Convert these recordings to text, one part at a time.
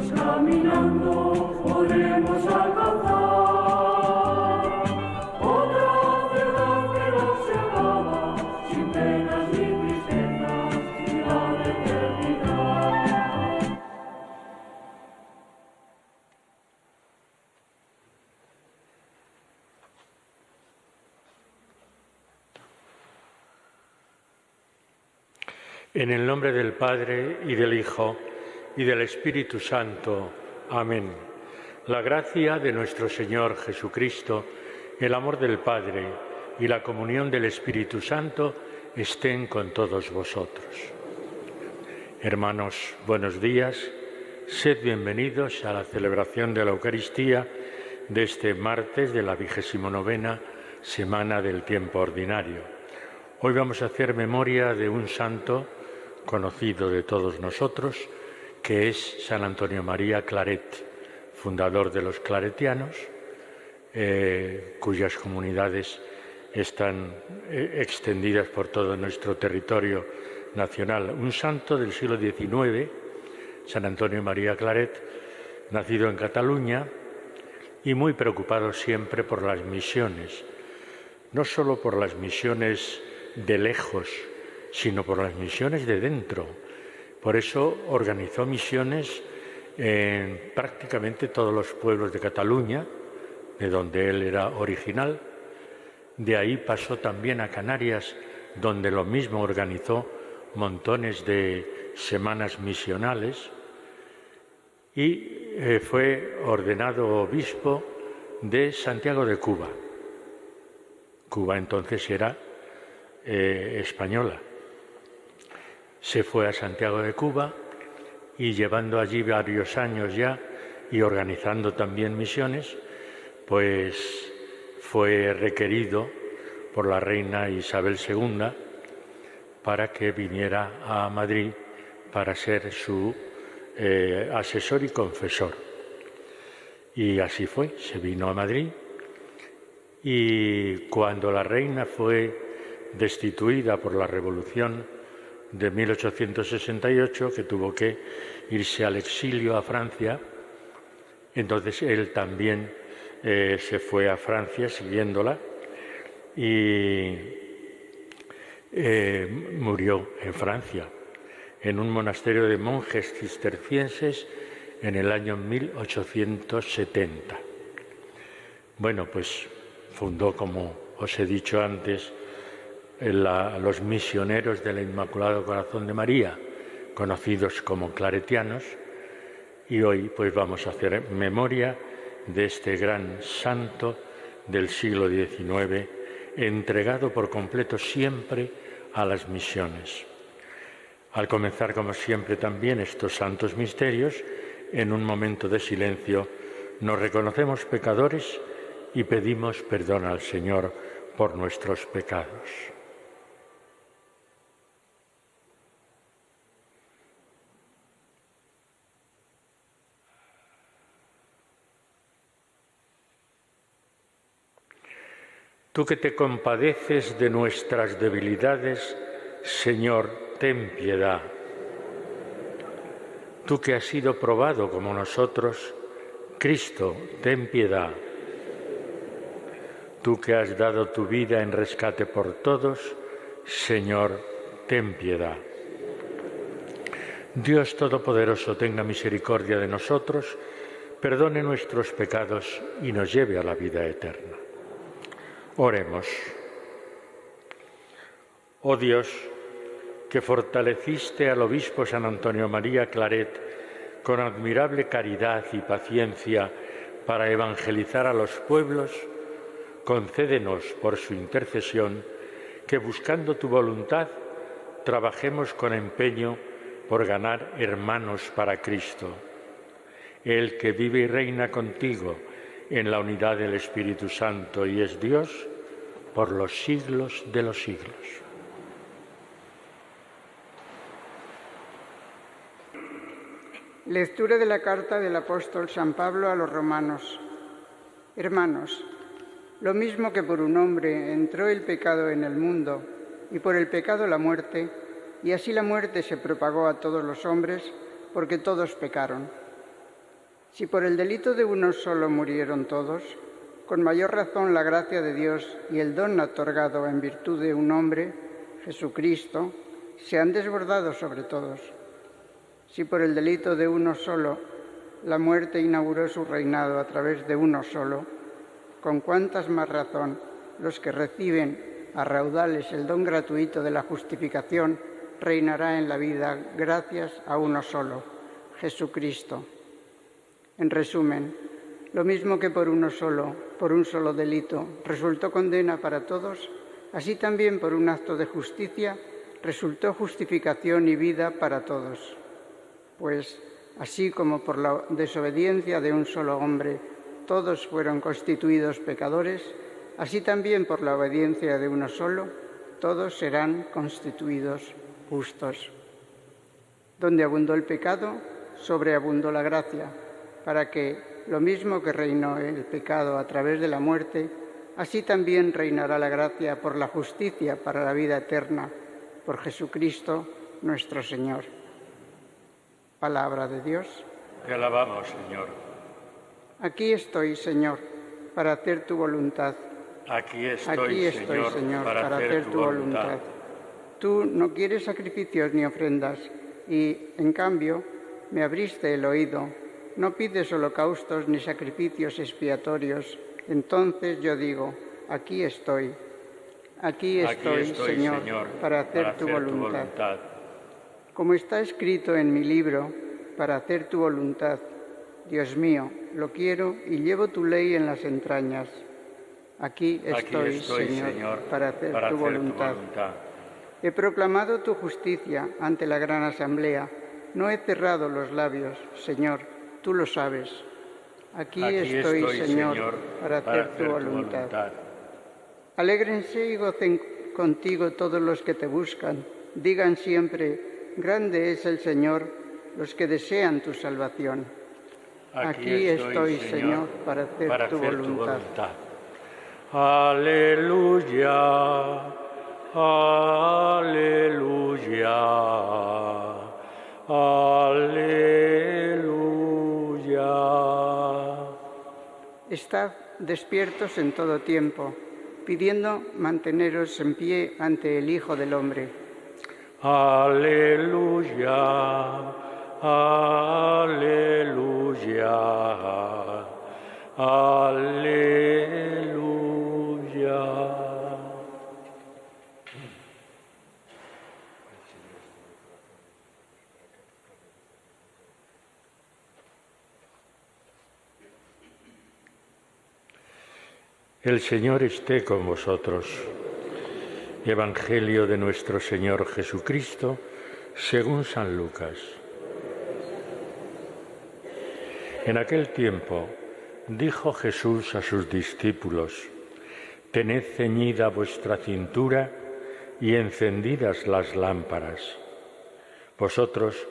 caminando podemos alcanzar otra ciudad que no se acaba, sin penas ni tristezas, y la eternidad. En el nombre del Padre, y del Hijo, y del Espíritu Santo. Amén. La gracia de nuestro Señor Jesucristo, el amor del Padre y la comunión del Espíritu Santo estén con todos vosotros. Hermanos, buenos días. Sed bienvenidos a la celebración de la Eucaristía de este martes de la 29ª semana del tiempo ordinario. Hoy vamos a hacer memoria de un santo conocido de todos nosotros, que es San Antonio María Claret, fundador de los claretianos, cuyas comunidades están extendidas por todo nuestro territorio nacional. Un santo del siglo XIX, San Antonio María Claret, nacido en Cataluña y muy preocupado siempre por las misiones, no solo por las misiones de lejos, sino por las misiones de dentro. Por eso organizó misiones en prácticamente todos los pueblos de Cataluña, de donde él era original. De ahí pasó también a Canarias, donde lo mismo organizó montones de semanas misionales, y fue ordenado obispo de Santiago de Cuba. Cuba entonces era española. Se fue a Santiago de Cuba y llevando allí varios años ya y organizando también misiones, pues fue requerido por la reina Isabel II para que viniera a Madrid para ser su asesor y confesor. Y así fue, se vino a Madrid, y cuando la reina fue destituida por la Revolución de 1868, que tuvo que irse al exilio a Francia, entonces él también se fue a Francia siguiéndola y murió en Francia, en un monasterio de monjes cistercienses en el año 1870. Bueno, pues fundó, como os he dicho antes, los misioneros del Inmaculado Corazón de María, conocidos como claretianos, y hoy pues vamos a hacer memoria de este gran santo del siglo XIX, entregado por completo siempre a las misiones. Al comenzar, como siempre, también estos santos misterios, en un momento de silencio, nos reconocemos pecadores y pedimos perdón al Señor por nuestros pecados. Tú que te compadeces de nuestras debilidades, Señor, ten piedad. Tú que has sido probado como nosotros, Cristo, ten piedad. Tú que has dado tu vida en rescate por todos, Señor, ten piedad. Dios Todopoderoso, tenga misericordia de nosotros, perdone nuestros pecados y nos lleve a la vida eterna. Oremos. Oh Dios, que fortaleciste al obispo San Antonio María Claret con admirable caridad y paciencia para evangelizar a los pueblos, concédenos por su intercesión que, buscando tu voluntad, trabajemos con empeño por ganar hermanos para Cristo. Él que vive y reina contigo en la unidad del Espíritu Santo y es Dios por los siglos de los siglos. Lectura de la carta del apóstol San Pablo a los romanos. Hermanos, lo mismo que por un hombre entró el pecado en el mundo y por el pecado la muerte, y así la muerte se propagó a todos los hombres porque todos pecaron. Si por el delito de uno solo murieron todos, con mayor razón la gracia de Dios y el don otorgado en virtud de un hombre, Jesucristo, se han desbordado sobre todos. Si por el delito de uno solo la muerte inauguró su reinado a través de uno solo, con cuántas más razón los que reciben a raudales el don gratuito de la justificación reinará en la vida gracias a uno solo, Jesucristo. En resumen, lo mismo que por uno solo, por un solo delito, resultó condena para todos, así también por un acto de justicia resultó justificación y vida para todos. Pues, así como por la desobediencia de un solo hombre todos fueron constituidos pecadores, así también por la obediencia de uno solo todos serán constituidos justos. Donde abundó el pecado, sobreabundó la gracia, para que, lo mismo que reinó el pecado a través de la muerte, así también reinará la gracia por la justicia para la vida eterna, por Jesucristo nuestro Señor. Palabra de Dios. Te alabamos, Señor. Aquí estoy, Señor, para hacer tu voluntad. Aquí estoy, Señor, para hacer tu voluntad. Tú no quieres sacrificios ni ofrendas y, en cambio, me abriste el oído. No pides holocaustos ni sacrificios expiatorios. Entonces yo digo, aquí estoy. Aquí estoy, Señor, para hacer tu voluntad. Como está escrito en mi libro, para hacer tu voluntad. Dios mío, lo quiero y llevo tu ley en las entrañas. Aquí estoy, Señor, para hacer tu voluntad. He proclamado tu justicia ante la gran asamblea. No he cerrado los labios, Señor, tú lo sabes. Aquí estoy, Señor, para hacer tu voluntad. Alégrense y gocen contigo todos los que te buscan. Digan siempre, grande es el Señor, los que desean tu salvación. Aquí estoy, Señor, para hacer tu voluntad. Aleluya, aleluya, aleluya. Estad despiertos en todo tiempo, pidiendo manteneros en pie ante el Hijo del Hombre. Aleluya, aleluya, aleluya. El Señor esté con vosotros. Evangelio de nuestro Señor Jesucristo, según San Lucas. En aquel tiempo dijo Jesús a sus discípulos: Tened ceñida vuestra cintura y encendidas las lámparas. Vosotros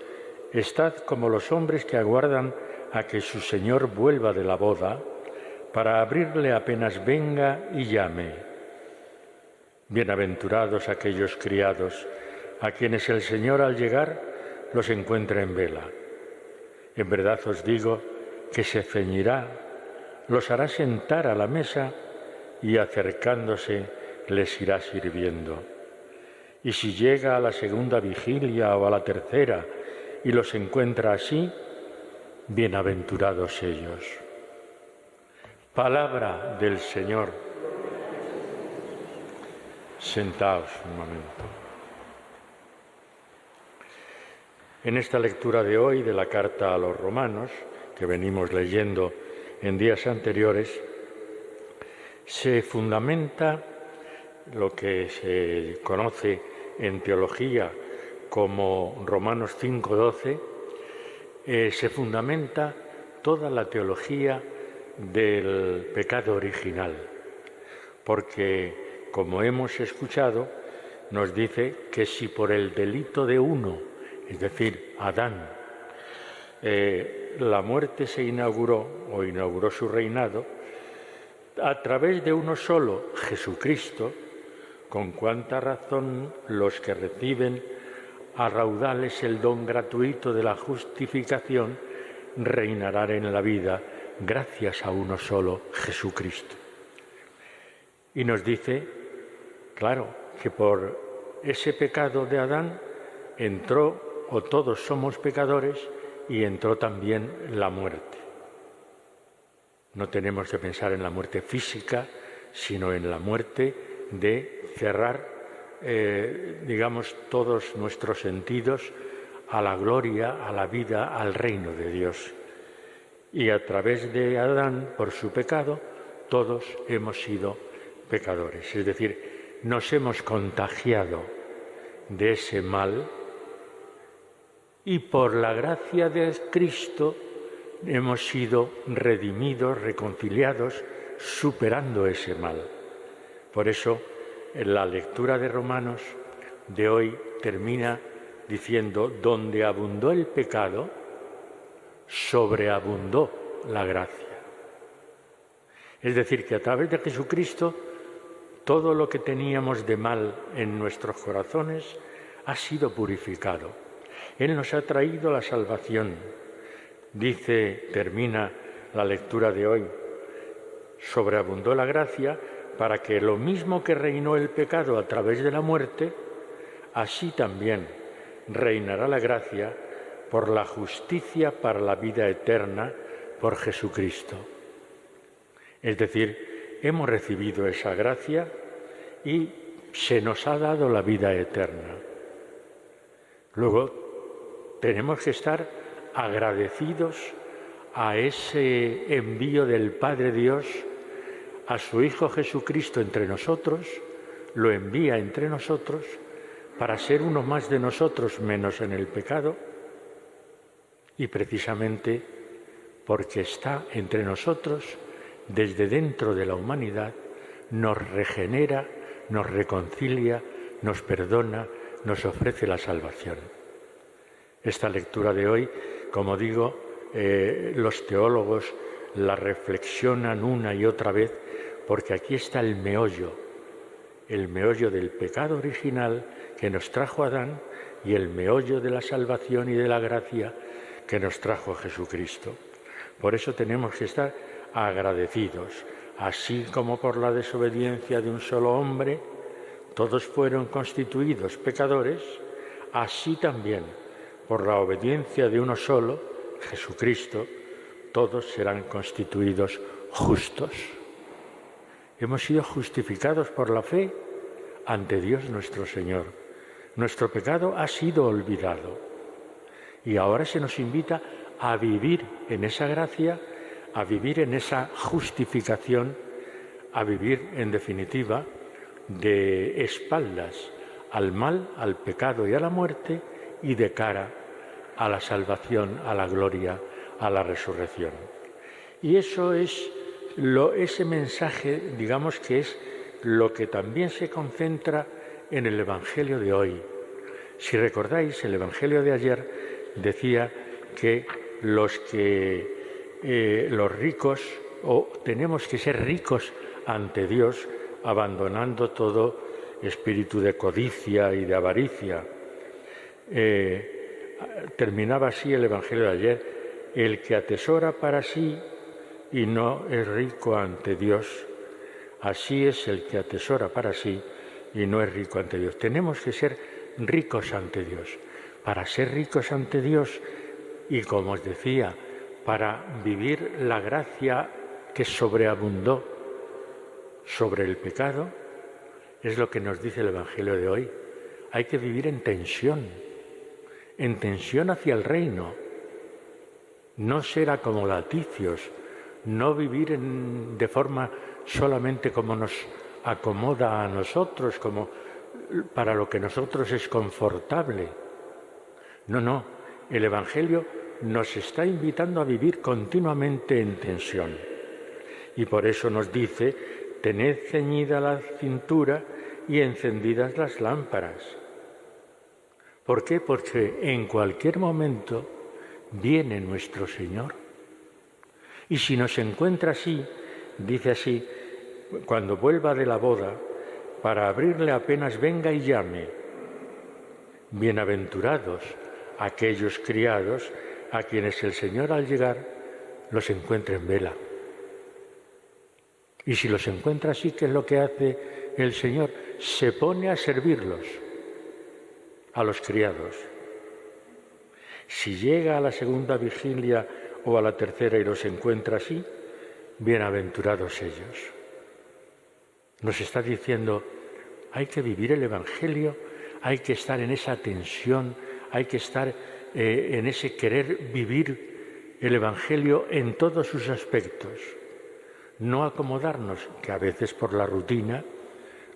estad como los hombres que aguardan a que su Señor vuelva de la boda, para abrirle apenas venga y llame. Bienaventurados aquellos criados a quienes el Señor al llegar los encuentra en vela. En verdad os digo que se ceñirá, los hará sentar a la mesa y acercándose les irá sirviendo. Y si llega a la segunda vigilia o a la tercera y los encuentra así, bienaventurados ellos. Palabra del Señor. Sentaos un momento. En esta lectura de hoy de la carta a los romanos, que venimos leyendo en días anteriores, se fundamenta lo que se conoce en teología como Romanos 5:12, se fundamenta toda la teología del pecado original, porque, como hemos escuchado, nos dice que si por el delito de uno, es decir, Adán, la muerte se inauguró su reinado, a través de uno solo, Jesucristo, con cuánta razón los que reciben a raudales el don gratuito de la justificación reinarán en la vida gracias a uno solo, Jesucristo. Y nos dice, claro, que por ese pecado de Adán entró, o todos somos pecadores, y entró también la muerte. No tenemos que pensar en la muerte física, sino en la muerte de cerrar, digamos, todos nuestros sentidos a la gloria, a la vida, al reino de Dios. Y a través de Adán, por su pecado, todos hemos sido pecadores. Es decir, nos hemos contagiado de ese mal y por la gracia de Cristo hemos sido redimidos, reconciliados, superando ese mal. Por eso, en la lectura de Romanos de hoy termina diciendo, donde abundó el pecado, sobreabundó la gracia. Es decir, que a través de Jesucristo, todo lo que teníamos de mal en nuestros corazones ha sido purificado. Él nos ha traído la salvación. Dice, termina la lectura de hoy, sobreabundó la gracia para que lo mismo que reinó el pecado a través de la muerte, así también reinará la gracia por la justicia para la vida eterna por Jesucristo. Es decir, hemos recibido esa gracia y se nos ha dado la vida eterna. Luego, tenemos que estar agradecidos a ese envío del Padre Dios a su Hijo Jesucristo entre nosotros, lo envía entre nosotros para ser uno más de nosotros menos en el pecado y precisamente porque está entre nosotros, desde dentro de la humanidad, nos regenera, nos reconcilia, nos perdona, nos ofrece la salvación. Esta lectura de hoy, como digo, los teólogos la reflexionan una y otra vez porque aquí está el meollo del pecado original que nos trajo Adán y el meollo de la salvación y de la gracia que nos trajo Jesucristo. Por eso tenemos que estar agradecidos, así como por la desobediencia de un solo hombre, todos fueron constituidos pecadores, así también por la obediencia de uno solo, Jesucristo, todos serán constituidos justos. Hemos sido justificados por la fe ante Dios nuestro Señor. Nuestro pecado ha sido olvidado y ahora se nos invita a vivir en esa gracia, a vivir en esa justificación, a vivir, en definitiva, de espaldas al mal, al pecado y a la muerte y de cara a la salvación, a la gloria, a la resurrección. Y eso es ese mensaje, digamos que es lo que también se concentra en el Evangelio de hoy. Si recordáis, el Evangelio de ayer decía que los ricos, o tenemos que ser ricos ante Dios, abandonando todo espíritu de codicia y de avaricia. Terminaba así el Evangelio de ayer: el que atesora para sí y no es rico ante Dios, así es el que atesora para sí y no es rico ante Dios. Tenemos que ser ricos ante Dios. Para ser ricos ante Dios y, como os decía, para vivir la gracia que sobreabundó sobre el pecado, es lo que nos dice el Evangelio de hoy. Hay que vivir en tensión hacia el reino, no ser acomodaticios, no vivir de forma solamente como nos acomoda a nosotros, como para lo que nosotros es confortable. No, el Evangelio nos está invitando a vivir continuamente en tensión. Y por eso nos dice: tened ceñida la cintura y encendidas las lámparas. ¿Por qué? Porque en cualquier momento viene nuestro Señor. Y si nos encuentra así, dice así, cuando vuelva de la boda, para abrirle apenas venga y llame. Bienaventurados aquellos criados a quienes el Señor al llegar los encuentre en vela. Y si los encuentra así, ¿qué es lo que hace el Señor? Se pone a servirlos, a los criados. Si llega a la segunda vigilia o a la tercera y los encuentra así, bienaventurados ellos. Nos está diciendo, hay que vivir el Evangelio, hay que estar en esa tensión, hay que estar en ese querer vivir el Evangelio en todos sus aspectos. No acomodarnos, que a veces por la rutina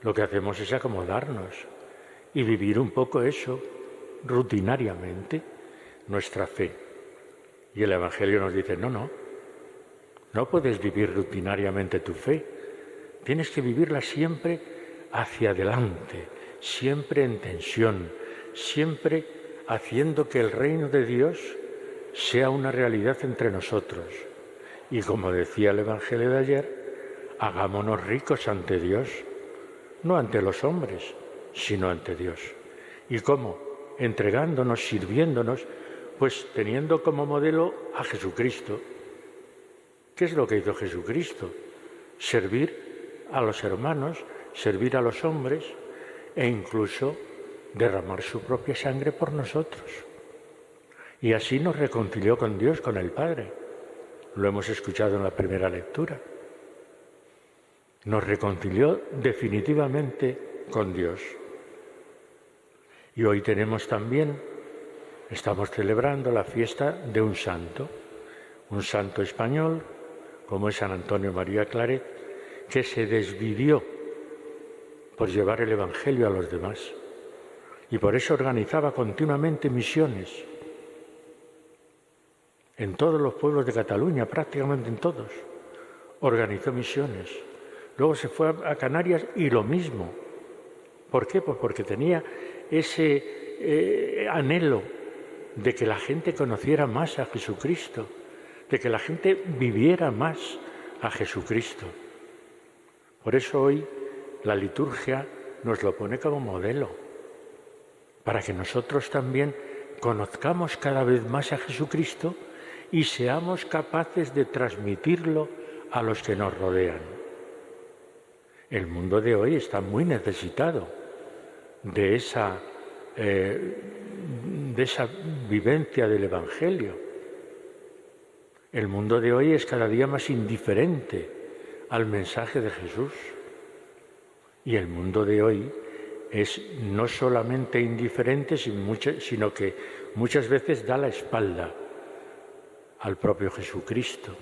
lo que hacemos es acomodarnos y vivir un poco eso, rutinariamente, nuestra fe. Y el Evangelio nos dice, no puedes vivir rutinariamente tu fe, tienes que vivirla siempre hacia adelante, siempre en tensión, siempre haciendo que el reino de Dios sea una realidad entre nosotros. Y como decía el Evangelio de ayer, hagámonos ricos ante Dios, no ante los hombres, sino ante Dios. ¿Y cómo? Entregándonos, sirviéndonos, pues teniendo como modelo a Jesucristo. ¿Qué es lo que hizo Jesucristo? Servir a los hermanos, servir a los hombres e incluso derramar su propia sangre por nosotros. Y así nos reconcilió con Dios, con el Padre. Lo hemos escuchado en la primera lectura. Nos reconcilió definitivamente con Dios. Y hoy tenemos también, estamos celebrando la fiesta de un santo español, como es San Antonio María Claret, que se desvivió por llevar el Evangelio a los demás. Y por eso organizaba continuamente misiones en todos los pueblos de Cataluña, prácticamente en todos. Organizó misiones. Luego se fue a Canarias y lo mismo. ¿Por qué? Pues porque tenía ese anhelo de que la gente conociera más a Jesucristo, de que la gente viviera más a Jesucristo. Por eso hoy la liturgia nos lo pone como modelo, para que nosotros también conozcamos cada vez más a Jesucristo y seamos capaces de transmitirlo a los que nos rodean. El mundo de hoy está muy necesitado de esa vivencia del Evangelio. El mundo de hoy es cada día más indiferente al mensaje de Jesús. Y el mundo de hoy es no solamente indiferente, sino que muchas veces da la espalda al propio Jesucristo.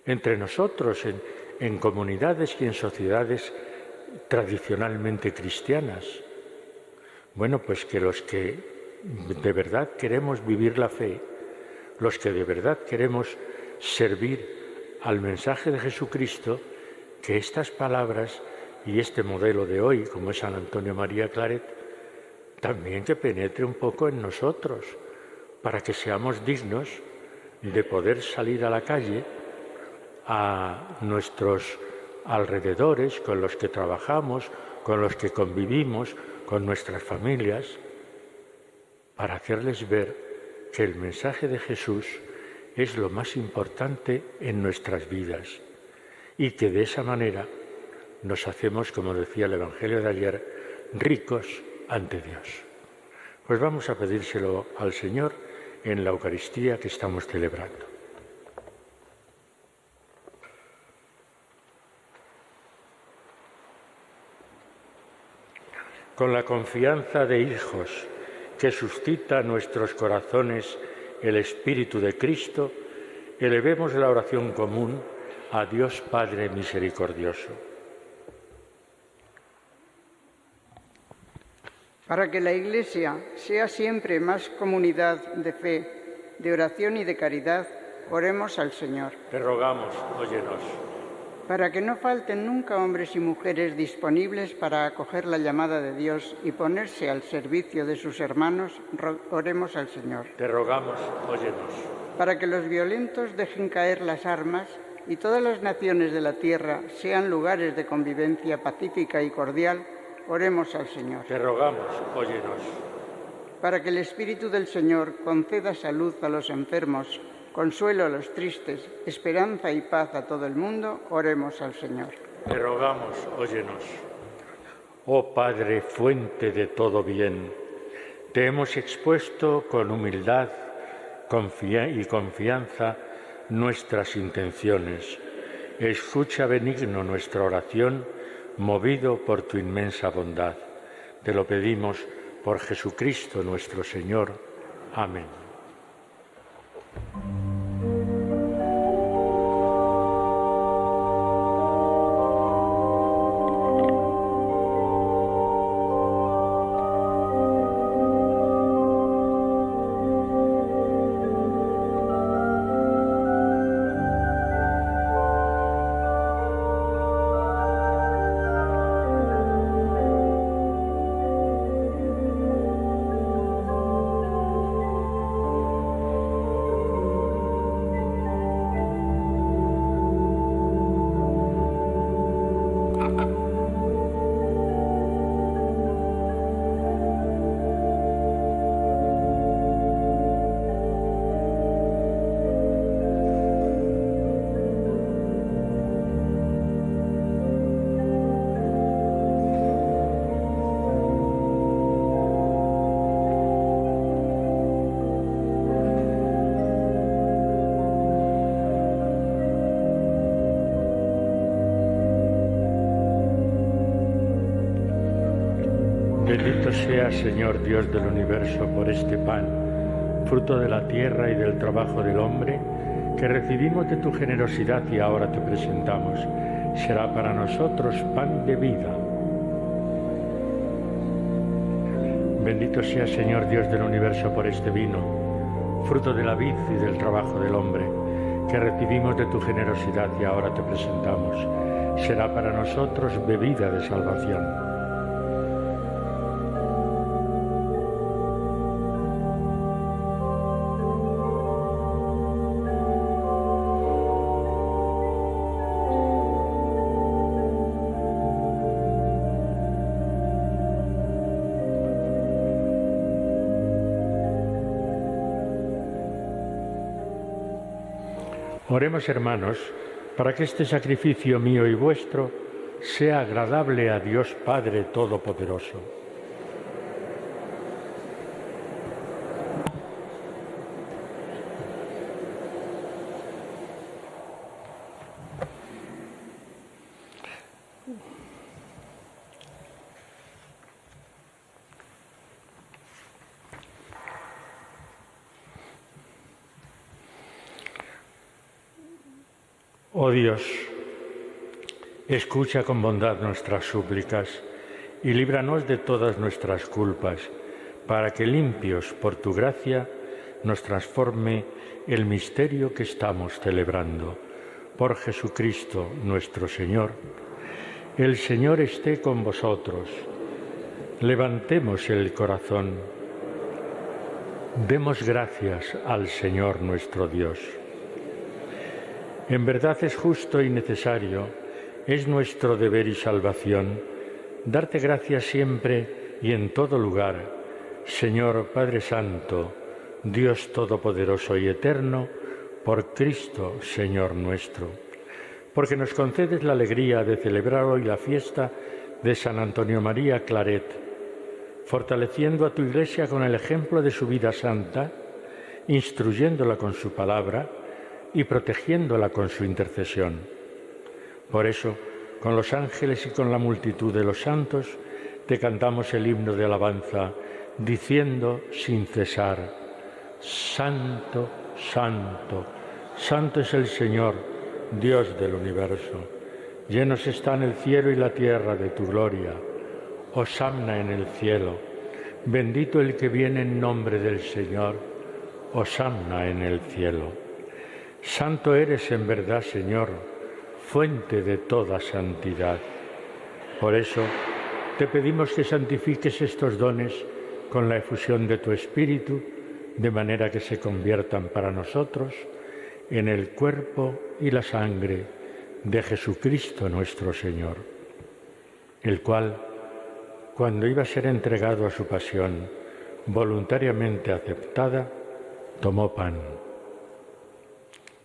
Entre nosotros, en comunidades y en sociedades tradicionalmente cristianas. Bueno, pues que los que de verdad queremos vivir la fe, los que de verdad queremos servir al mensaje de Jesucristo, que estas palabras y este modelo de hoy, como es San Antonio María Claret, también que penetre un poco en nosotros, para que seamos dignos de poder salir a la calle, a nuestros alrededores, con los que trabajamos, con los que convivimos, con nuestras familias, para hacerles ver que el mensaje de Jesús es lo más importante en nuestras vidas y que de esa manera nos hacemos, como decía el Evangelio de ayer, ricos ante Dios. Pues vamos a pedírselo al Señor en la Eucaristía que estamos celebrando. Con la confianza de hijos que suscita en nuestros corazones el Espíritu de Cristo, elevemos la oración común a Dios Padre misericordioso. Para que la Iglesia sea siempre más comunidad de fe, de oración y de caridad, oremos al Señor. Te rogamos, óyenos. Para que no falten nunca hombres y mujeres disponibles para acoger la llamada de Dios y ponerse al servicio de sus hermanos, oremos al Señor. Te rogamos, óyenos. Para que los violentos dejen caer las armas y todas las naciones de la tierra sean lugares de convivencia pacífica y cordial, oremos al Señor. Te rogamos, óyenos. para que el Espíritu del Señor conceda salud a los enfermos, consuelo a los tristes, esperanza y paz a todo el mundo, oremos al Señor. Te rogamos, óyenos. Oh Padre, fuente de todo bien, te hemos expuesto con humildad y confianza nuestras intenciones. Escucha benigno nuestra oración, movido por tu inmensa bondad. Te lo pedimos por Jesucristo nuestro Señor. Amén. Bendito seas, Señor Dios del universo, por este pan, fruto de la tierra y del trabajo del hombre, que recibimos de tu generosidad y ahora te presentamos. Será para nosotros pan de vida. Bendito seas, Señor Dios del universo, por este vino, fruto de la vid y del trabajo del hombre, que recibimos de tu generosidad y ahora te presentamos. Será para nosotros bebida de salvación. Oremos, hermanos, para que este sacrificio mío y vuestro sea agradable a Dios Padre Todopoderoso. Oh Dios, escucha con bondad nuestras súplicas y líbranos de todas nuestras culpas, para que limpios por tu gracia nos transforme el misterio que estamos celebrando. Por Jesucristo nuestro Señor. El Señor esté con vosotros. Levantemos el corazón. Demos gracias al Señor nuestro Dios. En verdad es justo y necesario, es nuestro deber y salvación, darte gracias siempre y en todo lugar, Señor Padre Santo, Dios Todopoderoso y Eterno, por Cristo, Señor nuestro, porque nos concedes la alegría de celebrar hoy la fiesta de San Antonio María Claret, fortaleciendo a tu Iglesia con el ejemplo de su vida santa, instruyéndola con su palabra y protegiéndola con su intercesión. Por eso, con los ángeles y con la multitud de los santos, te cantamos el himno de alabanza, diciendo sin cesar: Santo, Santo, Santo es el Señor, Dios del universo. Llenos están el cielo y la tierra de tu gloria. Hosanna en el cielo. Bendito el que viene en nombre del Señor. Hosanna en el cielo. Santo eres en verdad, Señor, fuente de toda santidad. Por eso te pedimos que santifiques estos dones con la efusión de tu Espíritu, de manera que se conviertan para nosotros en el cuerpo y la sangre de Jesucristo nuestro Señor, el cual, cuando iba a ser entregado a su pasión, voluntariamente aceptada, tomó pan.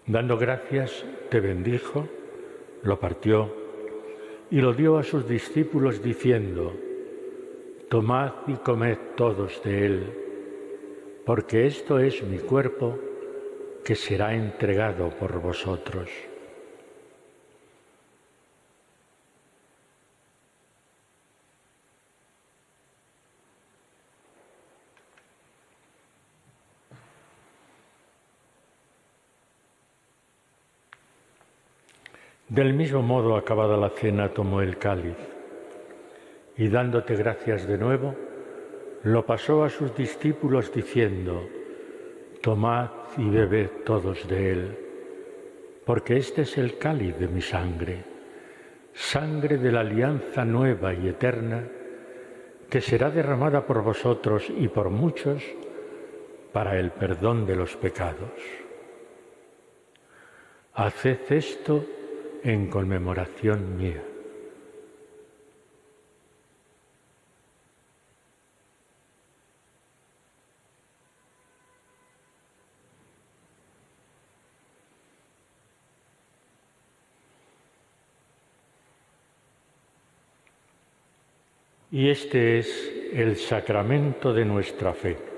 Dando gracias, te bendijo, lo partió y lo dio a sus discípulos diciendo: tomad y comed todos de él, porque esto es mi cuerpo que será entregado por vosotros. Del mismo modo, acabada la cena, tomó el cáliz y, dándote gracias de nuevo, lo pasó a sus discípulos diciendo: tomad y bebed todos de él, porque este es el cáliz de mi sangre, sangre de la alianza nueva y eterna, que será derramada por vosotros y por muchos para el perdón de los pecados. Haced esto en conmemoración mía. Y este es el sacramento de nuestra fe.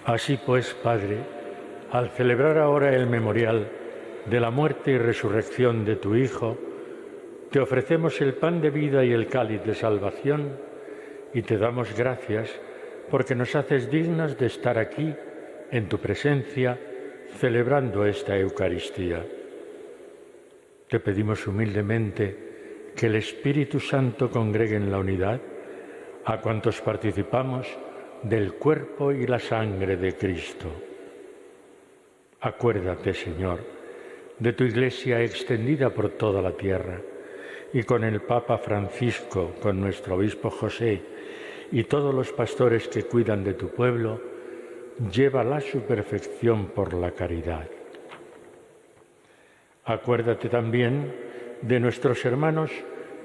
Así pues, Padre, al celebrar ahora el memorial de la muerte y resurrección de tu Hijo, te ofrecemos el pan de vida y el cáliz de salvación y te damos gracias porque nos haces dignos de estar aquí, en tu presencia, celebrando esta Eucaristía. Te pedimos humildemente que el Espíritu Santo congregue en la unidad a cuantos participamos del cuerpo y la sangre de Cristo. Acuérdate, Señor, de tu Iglesia extendida por toda la tierra y con el Papa Francisco, con nuestro Obispo José y todos los pastores que cuidan de tu pueblo, llévala a su perfección por la caridad. Acuérdate también de nuestros hermanos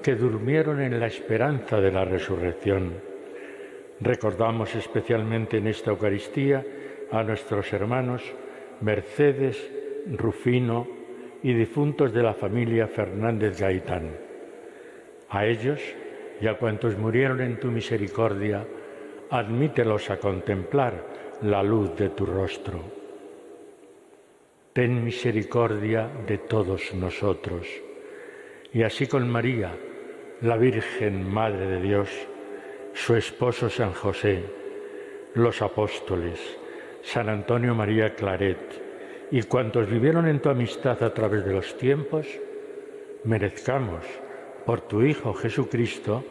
que durmieron en la esperanza de la resurrección. Recordamos especialmente en esta Eucaristía a nuestros hermanos Mercedes, Rufino y difuntos de la familia Fernández Gaitán. A ellos y a cuantos murieron en tu misericordia, admítelos a contemplar la luz de tu rostro. Ten misericordia de todos nosotros, y así con María, la Virgen Madre de Dios, su esposo San José, los apóstoles, San Antonio María Claret y cuantos vivieron en tu amistad a través de los tiempos, merezcamos, por tu Hijo Jesucristo,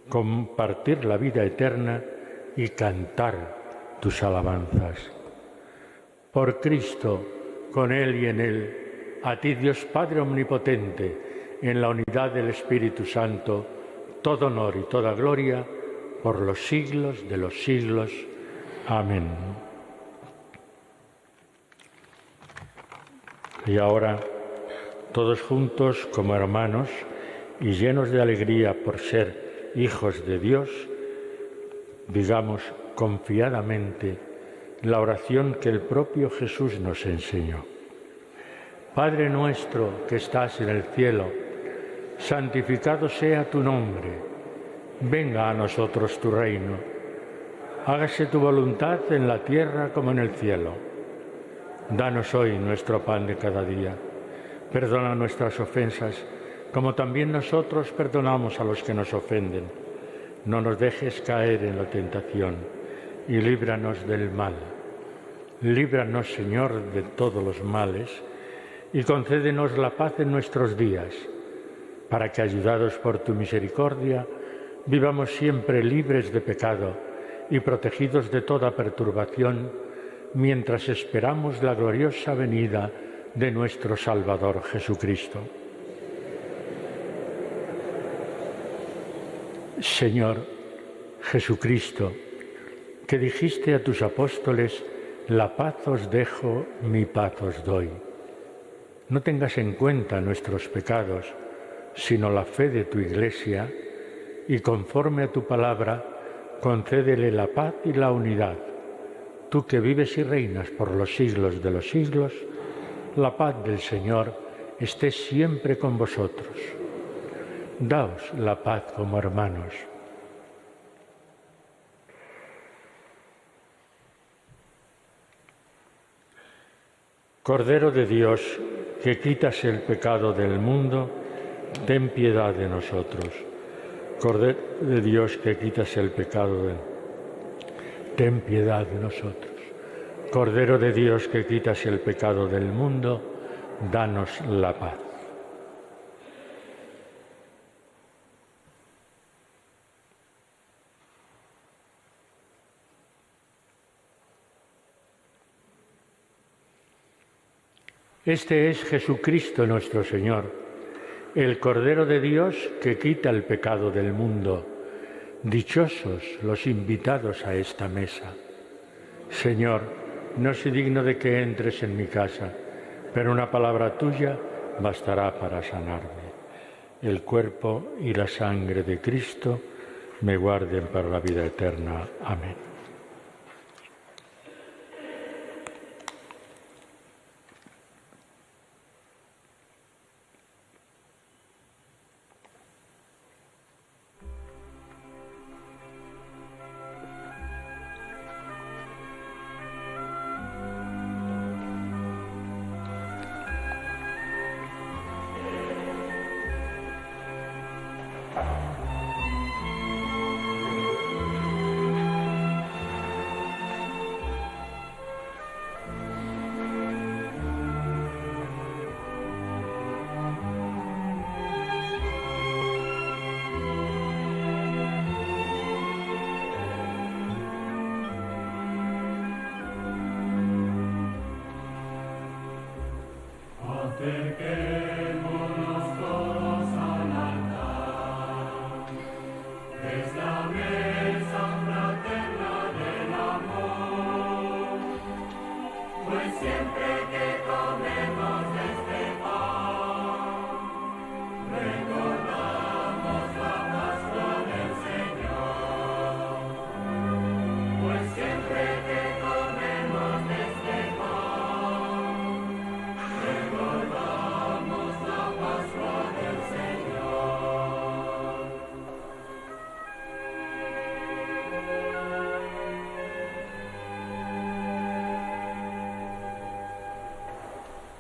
compartir la vida eterna y cantar tus alabanzas. Por Cristo, con Él y en Él, a ti Dios Padre Omnipotente, en la unidad del Espíritu Santo, todo honor y toda gloria por los siglos de los siglos. Amén. Y ahora, todos juntos como hermanos y llenos de alegría por ser hijos de Dios, digamos confiadamente la oración que el propio Jesús nos enseñó. Padre nuestro que estás en el cielo, santificado sea tu nombre, venga a nosotros tu reino, hágase tu voluntad en la tierra como en el cielo. Danos hoy nuestro pan de cada día, perdona nuestras ofensas, como también nosotros perdonamos a los que nos ofenden. No nos dejes caer en la tentación y líbranos del mal. Líbranos, Señor, de todos los males y concédenos la paz en nuestros días, para que, ayudados por tu misericordia, vivamos siempre libres de pecado y protegidos de toda perturbación, mientras esperamos la gloriosa venida de nuestro Salvador Jesucristo. Señor Jesucristo, que dijiste a tus apóstoles: la paz os dejo, mi paz os doy. No tengas en cuenta nuestros pecados, sino la fe de tu Iglesia, y conforme a tu palabra, concédele la paz y la unidad. Tú que vives y reinas por los siglos de los siglos, la paz del Señor esté siempre con vosotros. Daos la paz como hermanos. Cordero de Dios, que quitas el pecado del mundo, ten piedad de nosotros. Cordero de Dios, que quitas el pecado del mundo, ten piedad de nosotros. Cordero de Dios, que quitas el pecado del mundo, danos la paz. Este es Jesucristo nuestro Señor, el Cordero de Dios que quita el pecado del mundo. Dichosos los invitados a esta mesa. Señor, no soy digno de que entres en mi casa, pero una palabra tuya bastará para sanarme. El cuerpo y la sangre de Cristo me guarden para la vida eterna. Amén. Acerquémonos todos al altar, es la mesa fraterna del amor, pues siempre que comemos de este pan, recordamos la Pascua del Señor, pues siempre que comemos de este pan, recordamos la Pascua del Señor.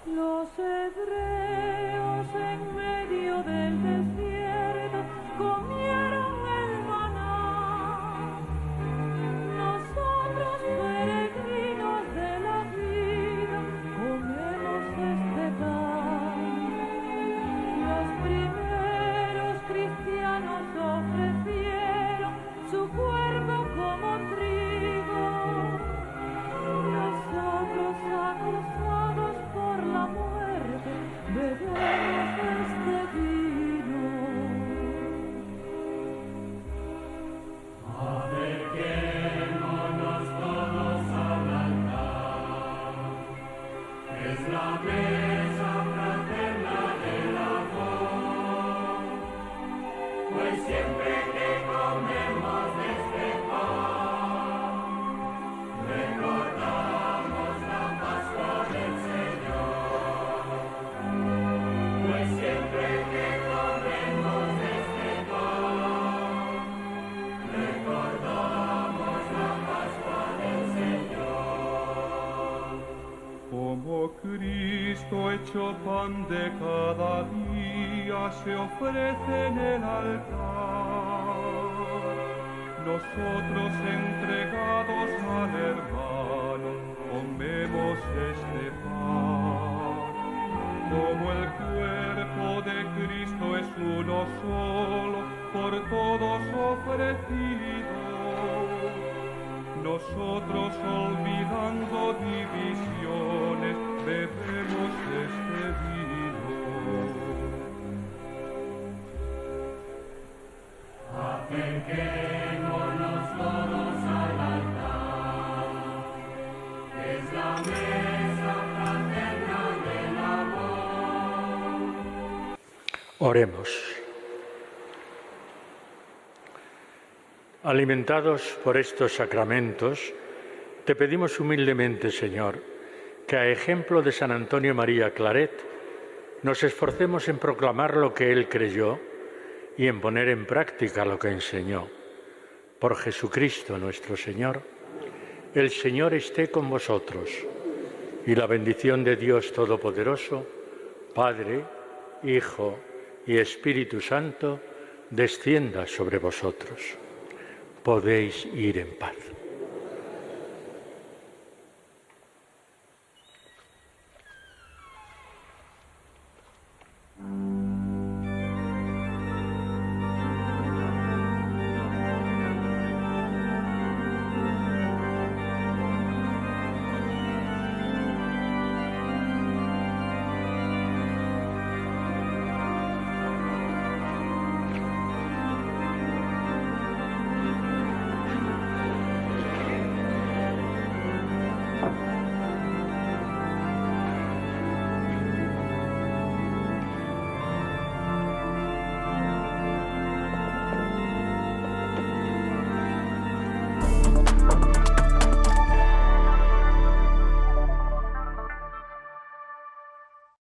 Los hebreos en medio del desierto comieron el maná. Nosotros, peregrinos de la vida, comemos este pan. Los primeros cristianos ofrecieron su cuerpo como trigo. Nosotros, acosados por la muerte, bebemos este vino. Acerquémonos todos al altar, es la mesa fraterna del amor, pues siempre que comemos de este pan, recordamos la Pascua del Señor, pues siempre que comemos de este pan, recordamos la Pascua del Señor. Como Cristo hecho pan de cada día se ofrece en el altar, nosotros entregados al hermano comemos este pan. Como el cuerpo de Cristo es uno solo, por todos ofrecido, nosotros olvidando divisiones bebemos este vino. Acerquémonos todos al altar, es la mesa fraterna del amor. Oremos. Alimentados por estos sacramentos, te pedimos humildemente, Señor, que a ejemplo de San Antonio María Claret, nos esforcemos en proclamar lo que él creyó y en poner en práctica lo que enseñó. Por Jesucristo nuestro Señor, el Señor esté con vosotros, y la bendición de Dios Todopoderoso, Padre, Hijo y Espíritu Santo, descienda sobre vosotros. Podéis ir en paz.